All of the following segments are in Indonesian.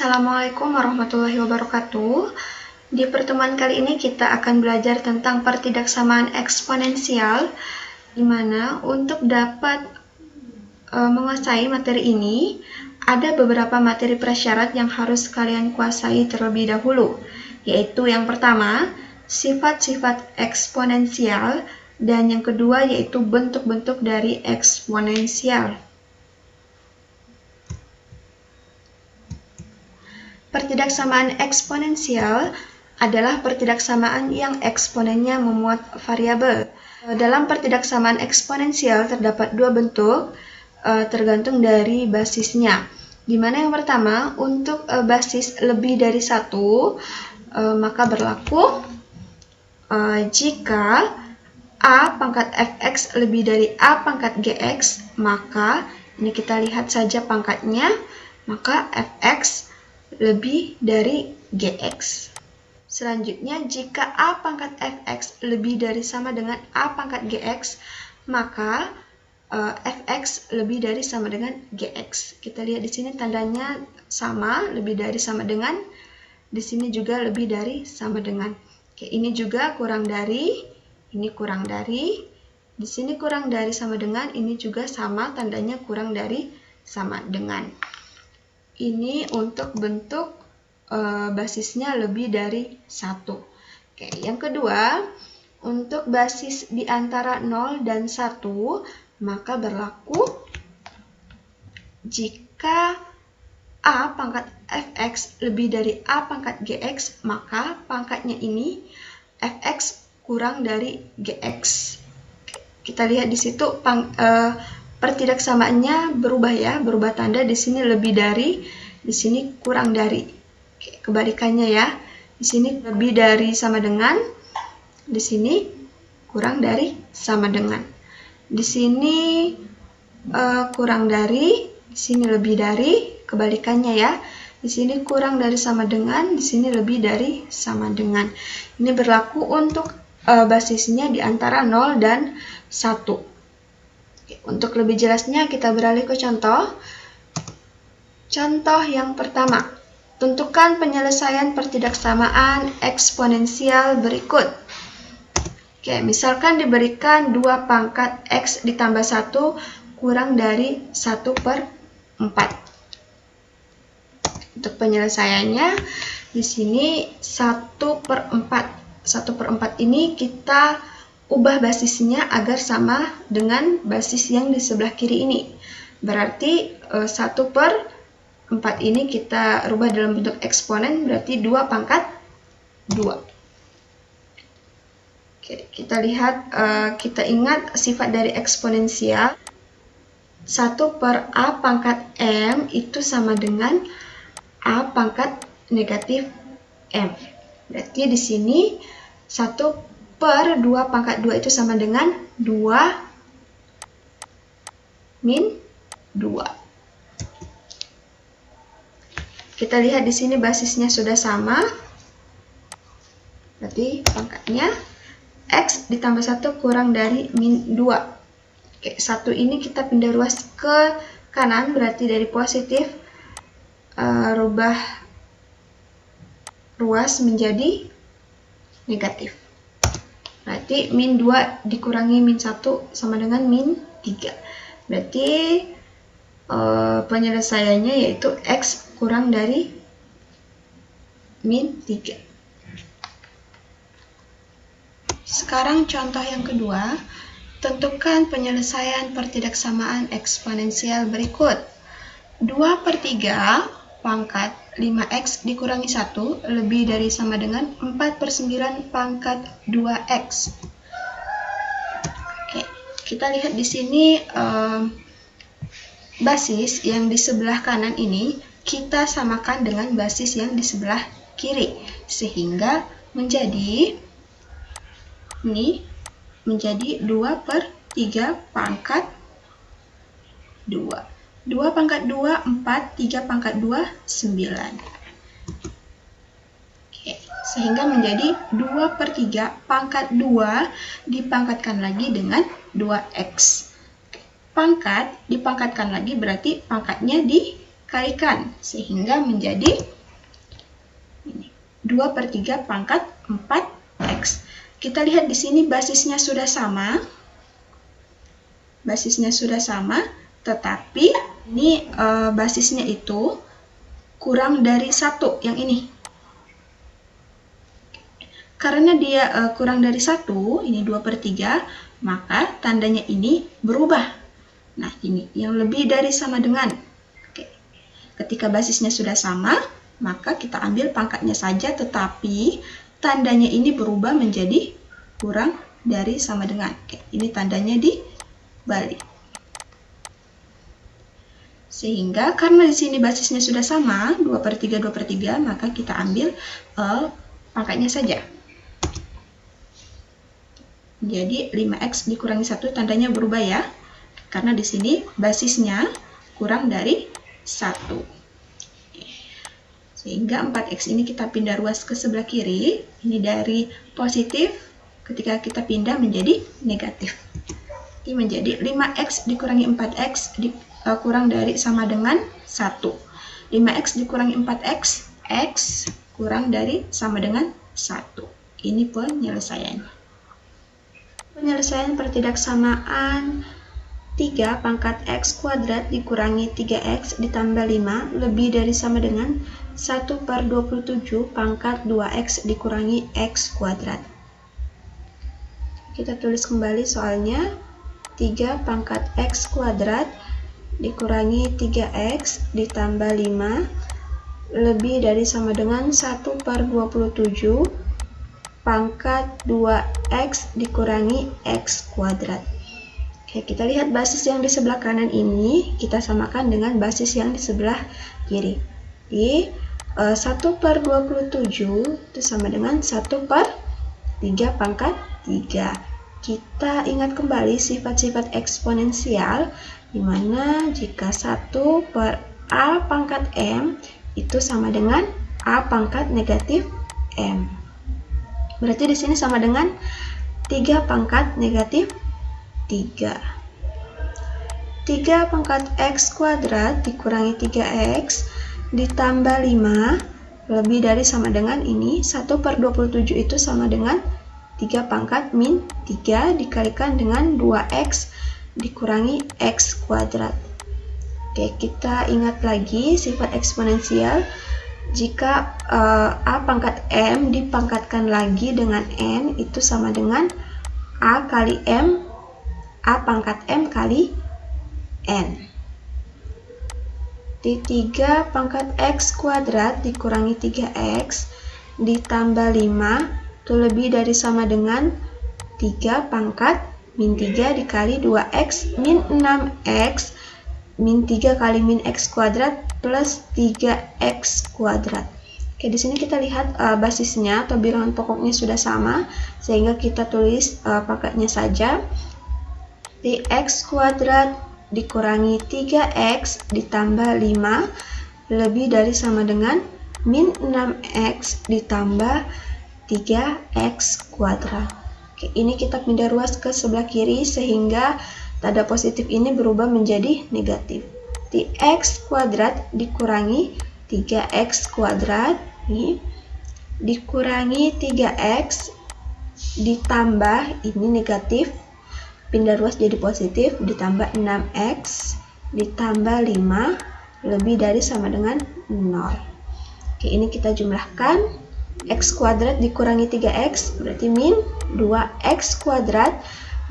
Assalamualaikum warahmatullahi wabarakatuh. Di pertemuan kali ini kita akan belajar tentang pertidaksamaan eksponensial, di mana untuk dapat menguasai materi ini, ada beberapa materi prasyarat yang harus kalian kuasai terlebih dahulu, yaitu yang pertama, sifat-sifat eksponensial, dan yang kedua yaitu bentuk-bentuk dari eksponensial. Pertidaksamaan eksponensial adalah pertidaksamaan yang eksponennya memuat variabel. Dalam pertidaksamaan eksponensial terdapat dua bentuk, tergantung dari basisnya. Di mana yang pertama, untuk basis lebih dari satu, maka berlaku jika A pangkat fx lebih dari A pangkat gx, maka ini kita lihat saja pangkatnya, maka fx lebih dari gx. Selanjutnya, jika A pangkat fx lebih dari sama dengan A pangkat gx, maka fx lebih dari sama dengan gx. Kita lihat di sini tandanya sama, lebih dari sama dengan. Di sini juga lebih dari sama dengan. Oke, ini juga kurang dari, ini kurang dari. Di sini kurang dari sama dengan, ini juga sama, tandanya kurang dari sama dengan. Ini untuk bentuk basisnya lebih dari 1. Oke, yang kedua, untuk basis di antara 0 dan 1, maka berlaku jika A pangkat fx lebih dari A pangkat gx, maka pangkatnya ini fx kurang dari gx. Kita lihat di situ pertidaksamaannya berubah ya, berubah tanda. Di sini lebih dari, di sini kurang dari. Oke, kebalikannya ya. Di sini lebih dari sama dengan, di sini kurang dari sama dengan. Di sini kurang dari, di sini lebih dari, kebalikannya ya. Di sini kurang dari sama dengan, di sini lebih dari sama dengan. Ini berlaku untuk basisnya di antara 0 dan 1. Untuk lebih jelasnya kita beralih ke contoh. Contoh yang pertama, tentukan penyelesaian pertidaksamaan eksponensial berikut. Oke, misalkan diberikan 2 pangkat x ditambah 1 kurang dari 1/4. Untuk penyelesaiannya, di sini 1/4. 1/4 ini kita ubah basisnya agar sama dengan basis yang di sebelah kiri ini. Berarti 1/4 ini kita rubah dalam bentuk eksponen, berarti 2 pangkat 2. Oke, kita lihat, kita ingat sifat dari eksponensial. 1/A pangkat M itu sama dengan A pangkat negatif M. Berarti di sini 1/2 pangkat 2 itu sama dengan 2 min 2. Kita lihat di sini basisnya sudah sama. Berarti pangkatnya x ditambah 1 kurang dari min 2. Oke, 1 ini kita pindah ruas ke kanan, berarti dari positif rubah ruas menjadi negatif. Berarti min 2 dikurangi min 1 sama dengan min 3. Berarti penyelesaiannya yaitu x kurang dari min 3. Sekarang contoh yang kedua, tentukan penyelesaian pertidaksamaan eksponensial berikut. 2/3 pangkat 5x dikurangi 1 lebih dari sama dengan 4/9 pangkat 2x. Oke, kita lihat di sini basis yang di sebelah kanan ini kita samakan dengan basis yang di sebelah kiri, sehingga menjadi ini menjadi 2/3 pangkat 2. 2 pangkat 2, 4, 3 pangkat 2, 9. Oke, sehingga menjadi 2/3 pangkat 2 dipangkatkan lagi dengan 2x. Pangkat dipangkatkan lagi berarti pangkatnya kalikan, sehingga menjadi 2/3 pangkat 4x. Kita lihat di sini basisnya sudah sama. Basisnya sudah sama, tetapi ini basisnya itu kurang dari 1, yang ini. Karena dia kurang dari 1, ini 2/3, maka tandanya ini berubah. Nah, ini yang lebih dari sama dengan. Oke. Ketika basisnya sudah sama, maka kita ambil pangkatnya saja, tetapi tandanya ini berubah menjadi kurang dari sama dengan. Oke, ini tandanya dibalik. Sehingga karena di sini basisnya sudah sama, 2/3, 2/3, maka kita ambil pangkatnya saja. Jadi 5x dikurangi 1 tandanya berubah ya. Karena di sini basisnya kurang dari 1. Sehingga 4x ini kita pindah ruas ke sebelah kiri. Ini dari positif, ketika kita pindah menjadi negatif. Ini menjadi 5x dikurangi 4x kurang dari sama dengan 1. 5x dikurangi 4x, x kurang dari sama dengan 1. Ini penyelesaiannya. Penyelesaian pertidaksamaan 3 pangkat x kuadrat dikurangi 3x ditambah 5 lebih dari sama dengan 1/27 pangkat 2x dikurangi x kuadrat. Kita tulis kembali soalnya. 3 pangkat x kuadrat dikurangi 3x ditambah 5 lebih dari sama dengan 1/27 pangkat 2x dikurangi x kuadrat. Oke, kita lihat basis yang di sebelah kanan ini kita samakan dengan basis yang di sebelah kiri. Di 1/27 itu sama dengan 1/3 pangkat 3. Kita ingat kembali sifat-sifat eksponensial, di mana jika 1/a pangkat m itu sama dengan a pangkat negatif m. Berarti di sini sama dengan 3 pangkat negatif 3. 3 pangkat x kuadrat dikurangi 3x ditambah 5 lebih dari sama dengan ini. 1/27 itu sama dengan 3 pangkat min 3 dikalikan dengan 2x dikurangi x kuadrat. Oke, kita ingat lagi sifat eksponensial. Jika a pangkat m dipangkatkan lagi dengan n itu sama dengan a kali m, a pangkat m kali n. Di 3 pangkat x kuadrat dikurangi 3x ditambah 5 itu lebih dari sama dengan 3 pangkat min 3 dikali 2x min 6x min 3 kali min x kuadrat plus 3x kuadrat. Oke, di sini kita lihat basisnya atau bilangan pokoknya sudah sama, sehingga kita tulis pangkatnya saja. Di x kuadrat dikurangi 3x ditambah 5 lebih dari sama dengan min 6x ditambah 3x kuadrat. Oke, ini kita pindah ruas ke sebelah kiri sehingga tanda positif ini berubah menjadi negatif. Di x kuadrat dikurangi 3x kuadrat ini dikurangi 3x ditambah ini negatif, pindah ruas jadi positif, ditambah 6x ditambah 5 lebih dari sama dengan 0. Oke, ini kita jumlahkan. X kuadrat dikurangi 3x berarti min 2x kuadrat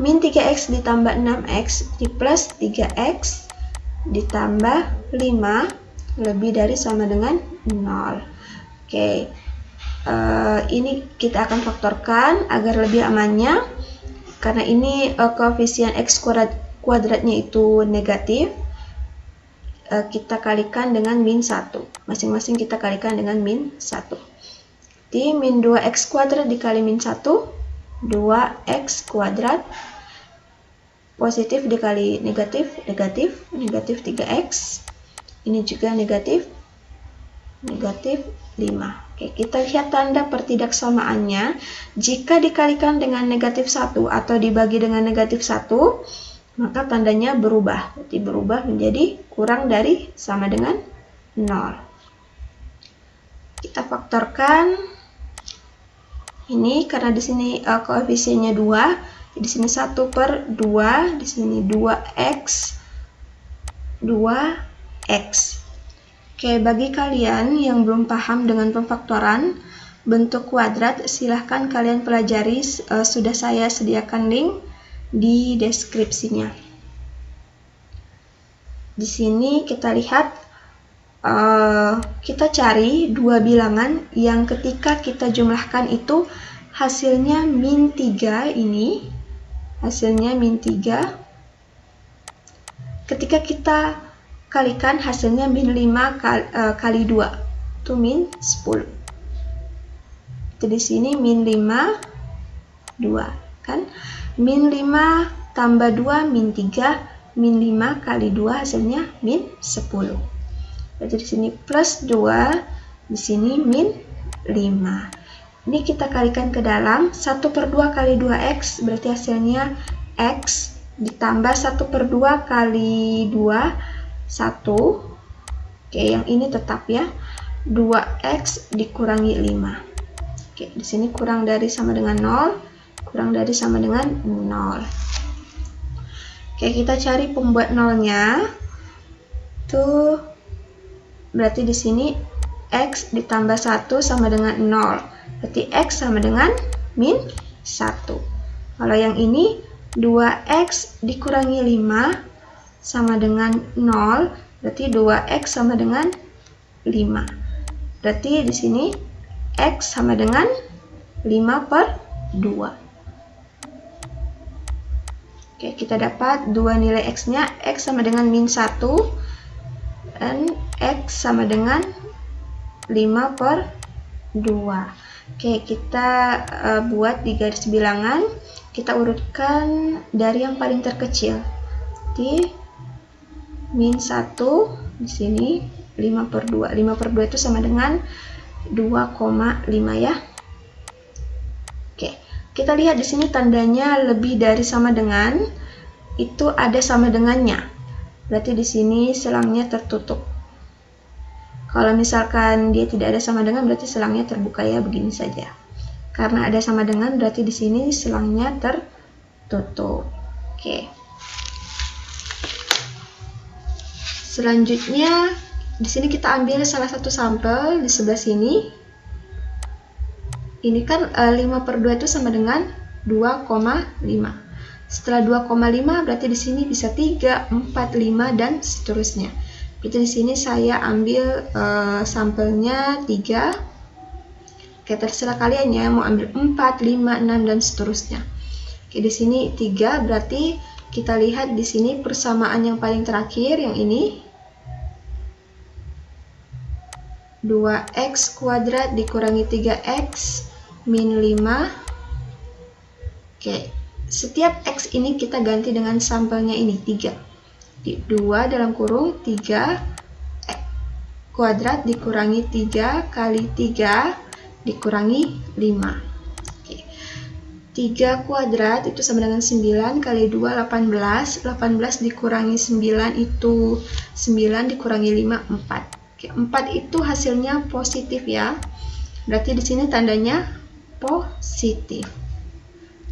min 3x ditambah 6x di plus 3x ditambah 5 lebih dari sama dengan 0. Oke, ini kita akan faktorkan agar lebih amannya. Karena ini koefisien x kuadratnya itu negatif, kita kalikan dengan min 1. Masing-masing kita kalikan dengan min 1. Di min 2x kuadrat dikali min 1, 2x kuadrat, positif dikali negatif, negatif, negatif 3x, ini juga negatif, negatif 5. Oke, kita lihat tanda pertidaksamaannya. Jika dikalikan dengan negatif 1 atau dibagi dengan negatif 1, maka tandanya berubah. Berarti berubah menjadi kurang dari sama dengan 0. Kita faktorkan ini karena di sini koefisiennya 2, di sini 1/2, di sini 2x, 2x. Oke, bagi kalian yang belum paham dengan pemfaktoran bentuk kuadrat, silahkan kalian pelajari, sudah saya sediakan link di deskripsinya. Di sini kita lihat, kita cari dua bilangan yang ketika kita jumlahkan itu hasilnya min 3 ini, hasilnya min 3. Ketika kita kalikan hasilnya min 5 kali 2, itu min 10. Jadi di sini min 5, 2, kan? Min 5 tambah 2, min 3, min 5 kali 2 hasilnya min 10. Berarti di sini plus 2, di sini min 5. Ini kita kalikan ke dalam, 1/2 kali 2x, berarti hasilnya x ditambah 1/2 kali 2, 1. Oke, yang ini tetap ya, 2x dikurangi 5. Oke, di sini kurang dari sama dengan 0, kurang dari sama dengan 0. Oke, kita cari pembuat nolnya. Tuh, berarti di sini x ditambah 1 sama dengan 0. Berarti x sama dengan min 1. Kalau yang ini 2x dikurangi 5 sama dengan 0, berarti 2x sama dengan 5. Berarti di sini x sama dengan 5/2. Oke, kita dapat dua nilai x-nya, x sama dengan min 1 dan x sama dengan 5/2. Oke, kita buat di garis bilangan, kita urutkan dari yang paling terkecil. Di min 1 di sini 5/2. 5/2 itu sama dengan 2,5 ya. Oke, kita lihat di sini tandanya lebih dari sama dengan, itu ada sama dengannya. Berarti di sini selangnya tertutup. Kalau misalkan dia tidak ada sama dengan, berarti selangnya terbuka ya, begini saja. Karena ada sama dengan, berarti di sini selangnya tertutup. Oke. Selanjutnya, di sini kita ambil salah satu sampel di sebelah sini. Ini kan 5/2 itu sama dengan 2,5. Setelah 2,5 berarti di sini bisa 3, 4, 5 dan seterusnya. Jadi di sini saya ambil sampelnya 3. Oke, terserah kalian ya, mau ambil 4, 5, 6 dan seterusnya. Oke, di sini 3, berarti kita lihat di sini persamaan yang paling terakhir yang ini. 2x kuadrat dikurangi 3x min 5. Oke, setiap x ini kita ganti dengan sampelnya ini, 3. Di 2 dalam kurung 3 kuadrat dikurangi 3 kali 3 dikurangi 5. Oke. 3 kuadrat itu sama dengan 9 kali 2, 18. 18 dikurangi 9 itu 9 dikurangi 5, 4. Oke, 4 itu hasilnya positif ya. Berarti di sini tandanya positif.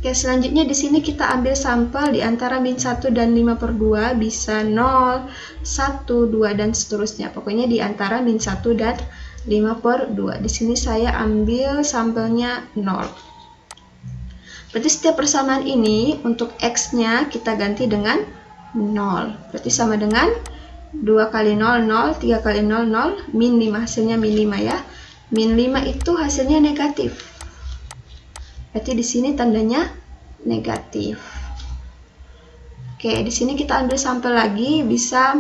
Oke, selanjutnya di sini kita ambil sampel di antara min 1 dan 5/2, bisa 0, 1, 2 dan seterusnya. Pokoknya di antara min 1 dan 5/2. Di sini saya ambil sampelnya 0. Berarti setiap persamaan ini untuk x-nya kita ganti dengan 0. Berarti sama dengan 2 kali 0, 0, 3 kali 0, 0, min 5. Hasilnya min 5 ya. Min 5 itu hasilnya negatif. Berarti di sini tandanya negatif. Oke, di sini kita ambil sampel lagi, bisa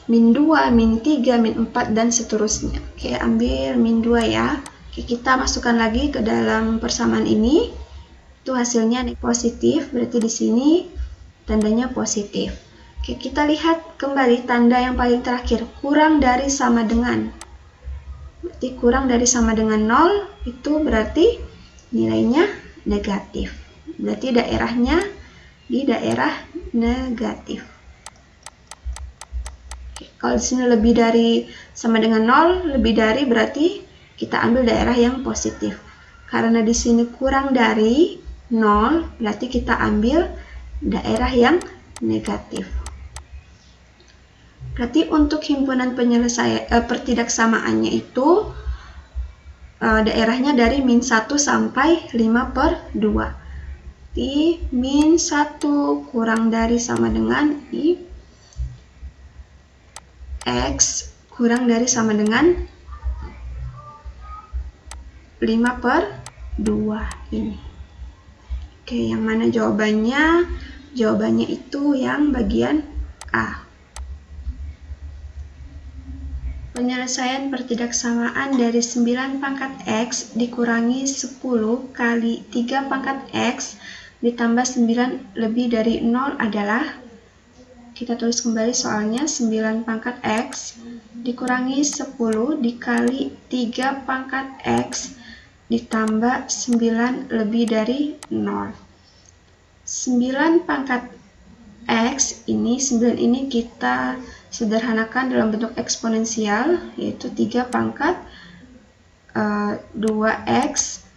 min 2, min 3, min 4, dan seterusnya. Oke, ambil min 2 ya. Oke, kita masukkan lagi ke dalam persamaan ini. Itu hasilnya positif, berarti di sini tandanya positif. Oke, kita lihat kembali tanda yang paling terakhir, kurang dari sama dengan. Berarti kurang dari sama dengan 0, itu berarti nilainya negatif. Berarti daerahnya di daerah negatif. Kalau di sini lebih dari sama dengan 0, lebih dari berarti kita ambil daerah yang positif. Karena di sini kurang dari 0, berarti kita ambil daerah yang negatif. Berarti untuk himpunan pertidaksamaannya itu daerahnya dari -1 sampai 5/2. Di -1 kurang dari sama dengan I X kurang dari sama dengan 5/2 ini. Oke, yang mana jawabannya? Jawabannya itu yang bagian A. Penyelesaian pertidaksamaan dari 9 pangkat X dikurangi 10 kali 3 pangkat X ditambah 9 lebih dari 0 adalah, kita tulis kembali soalnya, 9 pangkat X dikurangi 10 dikali 3 pangkat X ditambah 9 lebih dari 0. 9 pangkat X ini, 9 ini kita sederhanakan dalam bentuk eksponensial, yaitu 3 pangkat 2X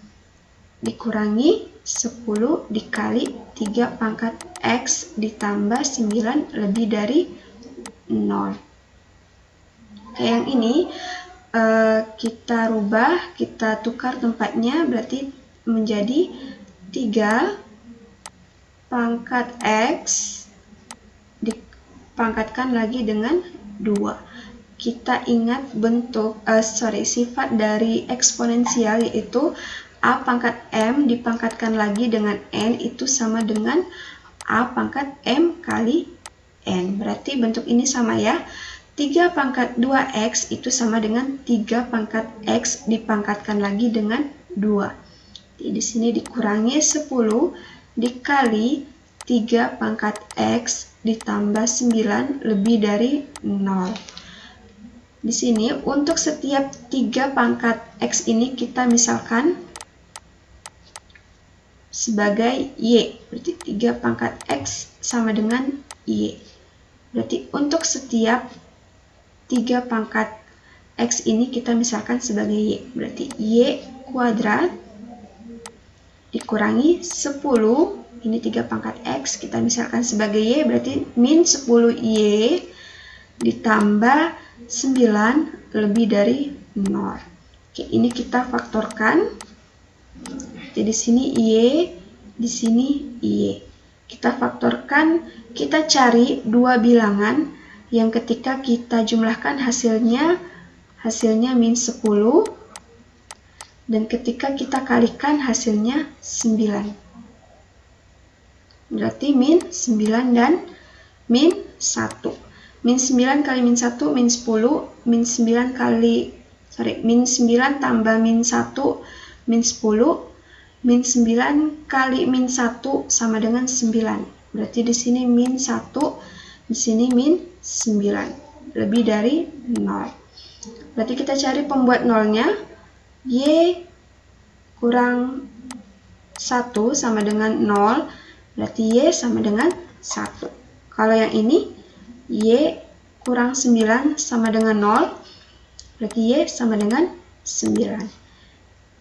dikurangi 10 dikali 3 pangkat X ditambah 9 lebih dari 0. Oke, yang ini kita rubah, kita tukar tempatnya, berarti menjadi 3 pangkat X dipangkatkan lagi dengan 2. Kita ingat sifat dari eksponensial, yaitu A pangkat M dipangkatkan lagi dengan N itu sama dengan A pangkat M kali N. Berarti bentuk ini sama ya. 3 pangkat 2X itu sama dengan 3 pangkat X dipangkatkan lagi dengan 2. Jadi di sini dikurangi 10 dikali 3 pangkat X ditambah 9 lebih dari 0. Di sini untuk setiap 3 pangkat X ini kita misalkan sebagai Y. Berarti 3 pangkat X sama dengan Y. Berarti untuk setiap 3 pangkat X ini kita misalkan sebagai Y. Berarti Y kuadrat dikurangi 10, ini 3 pangkat X, kita misalkan sebagai Y, berarti min 10Y ditambah 9 lebih dari 0. Oke, ini kita faktorkan. Jadi di sini Y, di sini Y. Kita faktorkan, kita cari dua bilangan yang ketika kita jumlahkan hasilnya min 10, dan ketika kita kalikan hasilnya 9. Berarti min 9 dan min 1. Min 9 kali min 1 min 10, min 9 tambah min 1 min 10, min 9 kali min 1 sama dengan 9. Berarti di sini min 1, di sini min 9, lebih dari 0. Berarti kita cari pembuat nolnya. Y kurang 1 sama dengan 0, berarti Y sama dengan 1. Kalau yang ini, Y kurang 9 sama dengan 0, berarti Y sama dengan 9.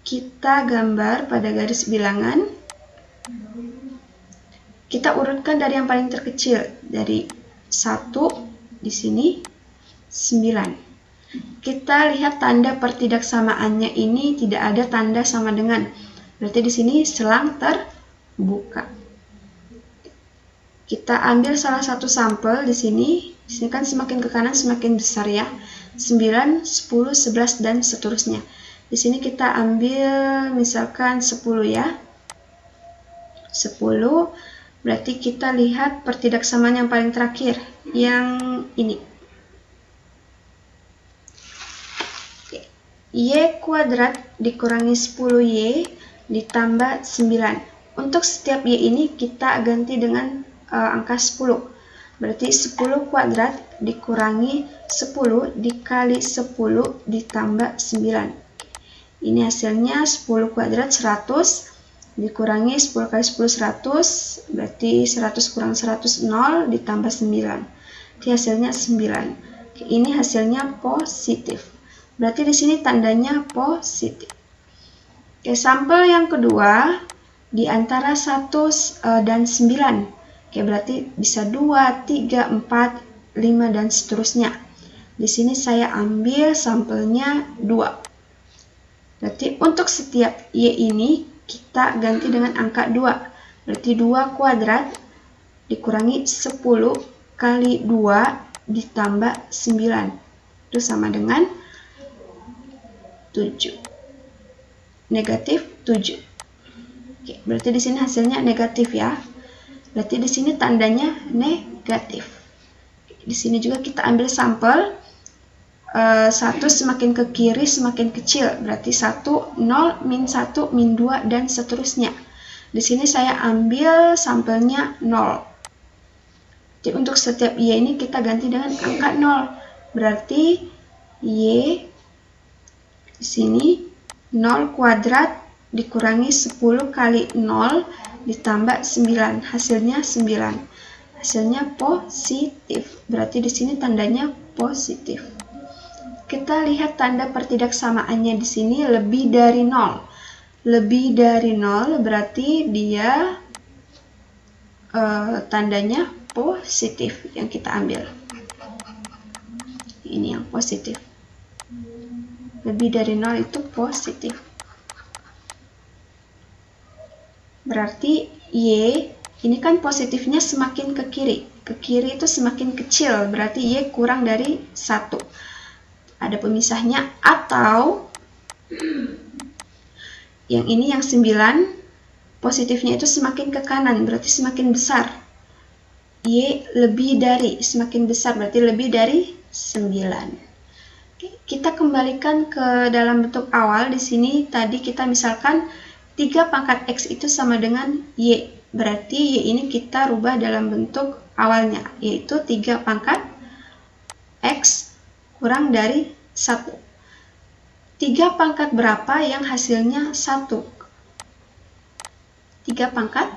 Kita gambar pada garis bilangan. Kita urutkan dari yang paling terkecil, dari 1 di sini 9. Kita lihat tanda pertidaksamaannya ini tidak ada tanda sama dengan. Berarti di sini selang terbuka. Kita ambil salah satu sampel di sini. Di sini kan semakin ke kanan semakin besar ya. 9, 10, 11 dan seterusnya. Di sini kita ambil misalkan 10 ya. 10, berarti kita lihat pertidaksamaan yang paling terakhir, yang ini. Y kuadrat dikurangi 10Y ditambah 9. Untuk setiap Y ini kita ganti dengan angka 10. Berarti 10 kuadrat dikurangi 10 dikali 10 ditambah 9. Ini hasilnya 10 kuadrat 100 dikurangi 10 kali 10 100. Berarti 100 kurang 100 0 ditambah 9. Jadi hasilnya 9. Ini hasilnya positif. Berarti di sini tandanya positif. Oke, sampel yang kedua di antara 1 dan 9. Oke, berarti bisa 2, 3, 4, 5 dan seterusnya. Di sini saya ambil sampelnya 2. Berarti untuk setiap Y ini kita ganti dengan angka 2. Berarti 2 kuadrat dikurangi 10 kali 2 ditambah 9. Itu sama dengan 7. Negatif 7. Oke, berarti di sini hasilnya negatif ya. Berarti di sini tandanya negatif. Di sini juga kita ambil sampel. 1 semakin ke kiri semakin kecil, berarti 1, 0, min 1, min 2, dan seterusnya. Di sini saya ambil sampelnya 0. Jadi untuk setiap Y ini kita ganti dengan angka 0. Berarti Y di sini 0 kuadrat dikurangi 10 kali 0 ditambah 9, hasilnya 9. Hasilnya positif. Berarti di sini tandanya positif. Kita lihat tanda pertidaksamaannya di sini lebih dari 0. Lebih dari 0 berarti dia tandanya positif yang kita ambil. Ini yang positif. Lebih dari 0 itu positif. Berarti Y ini kan positifnya semakin ke kiri. Ke kiri itu semakin kecil, berarti Y kurang dari 1. Ada pemisahnya, atau yang ini yang 9 positifnya itu semakin ke kanan, berarti semakin besar. Y lebih dari, semakin besar berarti lebih dari 9. Oke, kita kembalikan ke dalam bentuk awal. Di sini tadi kita misalkan 3 pangkat X itu sama dengan Y. Berarti Y ini kita rubah dalam bentuk awalnya, yaitu 3 pangkat X kurang dari 1. 3 pangkat berapa yang hasilnya 1? 3 pangkat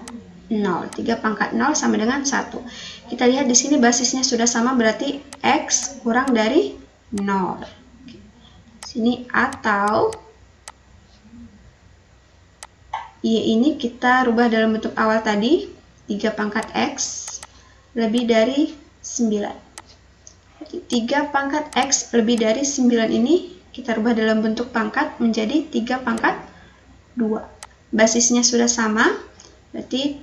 0. 3 pangkat 0 sama dengan 1. Kita lihat di sini basisnya sudah sama, berarti X kurang dari 0. Sini atau Y ini kita rubah dalam bentuk awal tadi, 3 pangkat X lebih dari 9. 3 pangkat X lebih dari 9 ini kita rubah dalam bentuk pangkat menjadi 3 pangkat 2. Basisnya sudah sama, berarti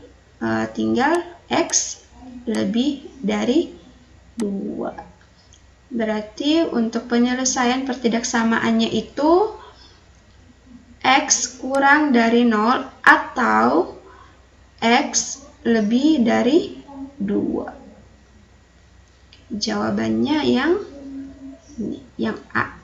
tinggal X lebih dari 2. Berarti untuk penyelesaian pertidaksamaannya itu X kurang dari 0 atau X lebih dari 2. Jawabannya yang A.